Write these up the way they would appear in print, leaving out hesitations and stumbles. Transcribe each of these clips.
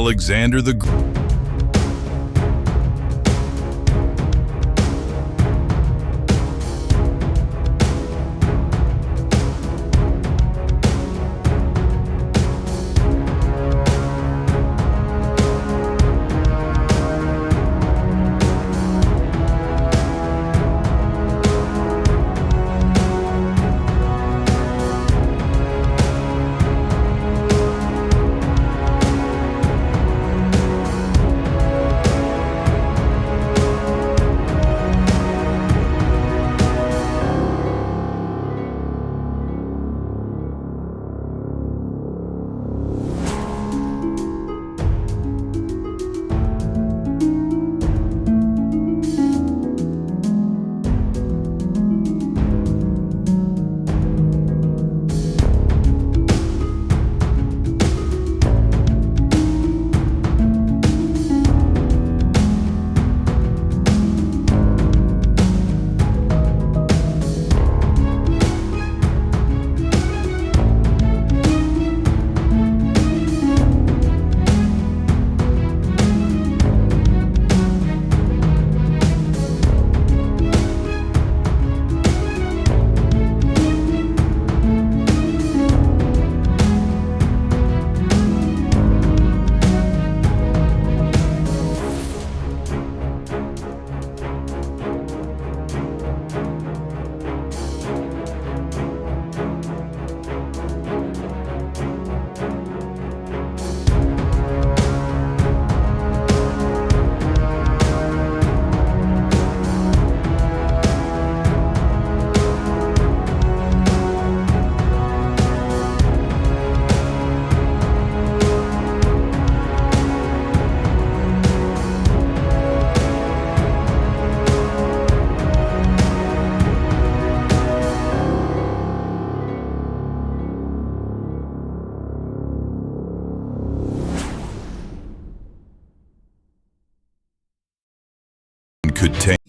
Alexander the Great. Could take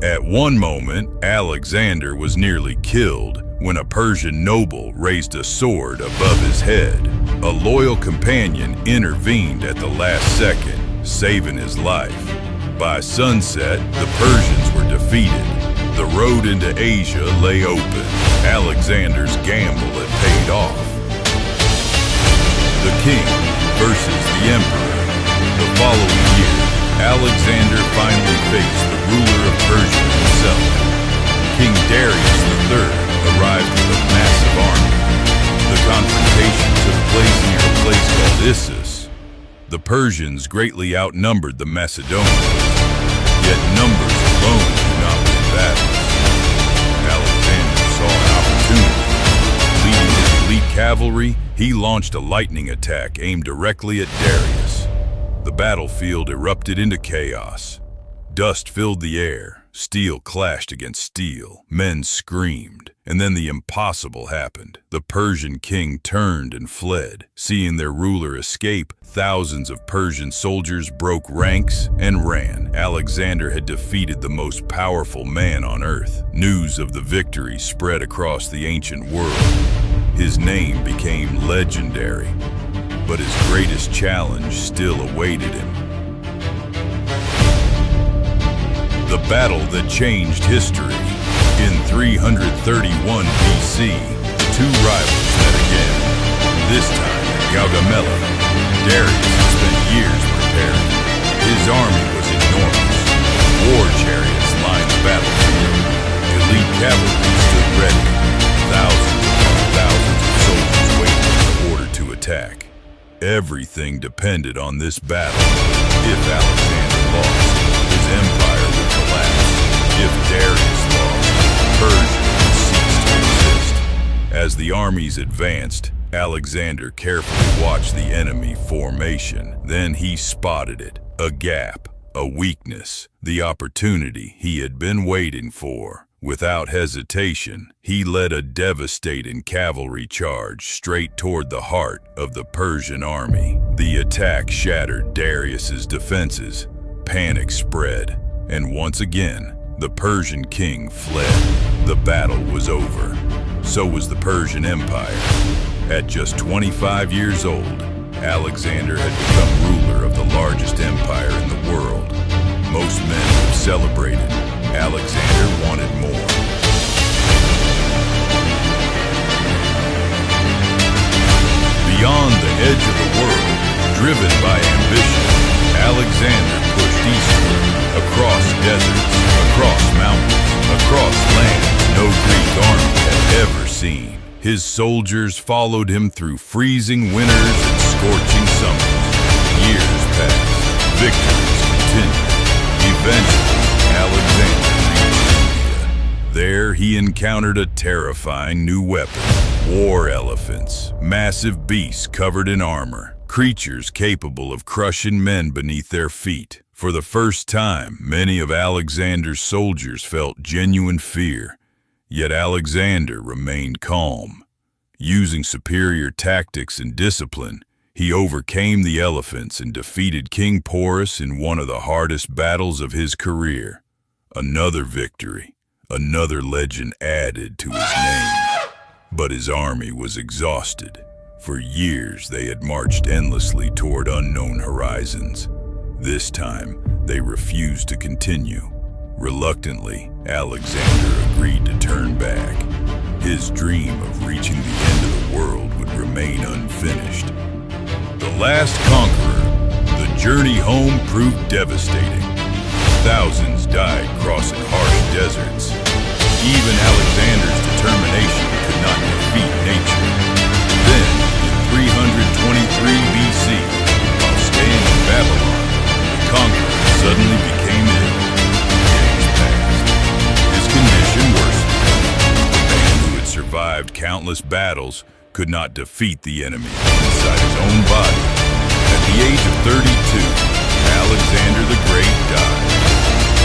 At one moment, Alexander was nearly killed when a Persian noble raised a sword above his head. A loyal companion intervened at the last second, saving his life. By sunset, the Persians were defeated. The road into Asia lay open. Alexander's gamble had paid off. The king versus the emperor. The following year, Alexander finally faced the ruler of Persia himself. King Darius III arrived with a massive army. The confrontation took place near a place called Issus. The Persians greatly outnumbered the Macedonians, yet numbers alone do not win battles. Alexander saw an opportunity. Leading his elite cavalry, he launched a lightning attack aimed directly at Darius. The battlefield erupted into chaos. Dust filled the air, steel clashed against steel, men screamed, and then the impossible happened. The Persian king turned and fled. Seeing their ruler escape, thousands of Persian soldiers broke ranks and ran. Alexander had defeated the most powerful man on earth. News of the victory spread across the ancient world. His name became legendary, but his greatest challenge still awaited him. The battle that changed history. In 331 BC, the two rivals met again. This time at Gaugamela, Darius had spent years preparing. His army was enormous. War chariots lined the battlefield. Elite cavalry stood ready. Thousands upon thousands of soldiers waited for the order to attack. Everything depended on this battle. If Alexander lost, his empire would collapse. If Darius lost, Persia would cease to exist. As the armies advanced, Alexander carefully watched the enemy formation. Then he spotted it, a gap, a weakness, the opportunity he had been waiting for. Without hesitation, he led a devastating cavalry charge straight toward the heart of the Persian army. The attack shattered Darius's defenses. Panic spread, and once again, the Persian king fled. The battle was over. So was the Persian Empire. At just 25 years old, Alexander had become ruler of the largest empire in the world. Most men would have celebrated. Alexander wanted more. Beyond the edge of the world, driven by ambition, Alexander pushed eastward, across deserts, across mountains, across lands no Greek army had ever seen. His soldiers followed him through freezing winters and scorching summers. Years passed. Victories continued. Eventually, Alexander reached India. There he encountered a terrifying new weapon. War elephants, massive beasts covered in armor, creatures capable of crushing men beneath their feet. For the first time, many of Alexander's soldiers felt genuine fear, yet Alexander remained calm. Using superior tactics and discipline, he overcame the elephants and defeated King Porus in one of the hardest battles of his career. Another victory, another legend added to his name. But his army was exhausted. For years they had marched endlessly toward unknown horizons. This time, they refused to continue. Reluctantly, Alexander agreed to turn back. His dream of reaching the end of the world would remain unfinished. The last conqueror, the journey home proved devastating. Thousands died crossing harsh deserts. Even Alexander's determination could not defeat nature. Then, in 323 BC, while staying in Babylon, the conqueror suddenly became ill. Days passed. His condition worsened. The man who had survived countless battles could not defeat the enemy inside his own body. At the age of 32, Alexander the Great died.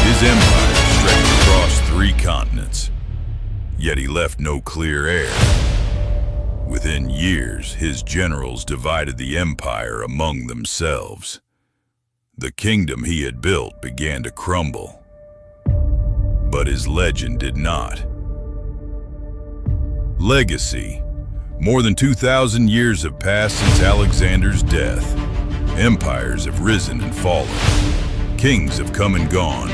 His empire stretched across 3 continents, yet he left no clear heir. Within years, his generals divided the empire among themselves. The kingdom he had built began to crumble. but his legend did not. Legacy. More than 2,000 years have passed since Alexander's death. Empires have risen and fallen. Kings have come and gone.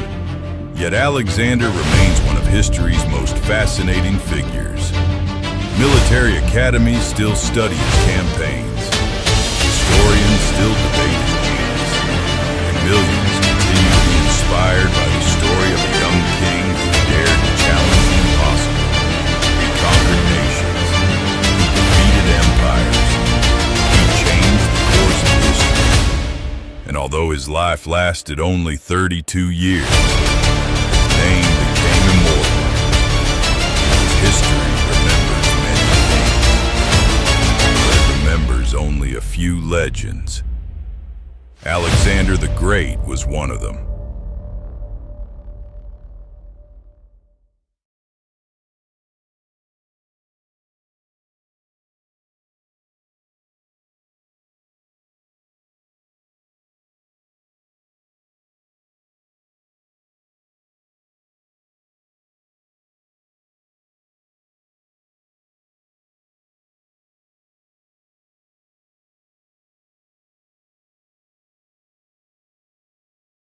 Yet Alexander remains one of history's most fascinating figures. Military academies still study his campaigns. Historians still debate his genius. And millions continue to be inspired by the story of a young king who dared to challenge the impossible. He conquered nations. He defeated empires. He changed the course of history. And although his life lasted only 32 years, his name became immortal. History remembers many things, but it remembers only a few legends. Alexander the Great was one of them.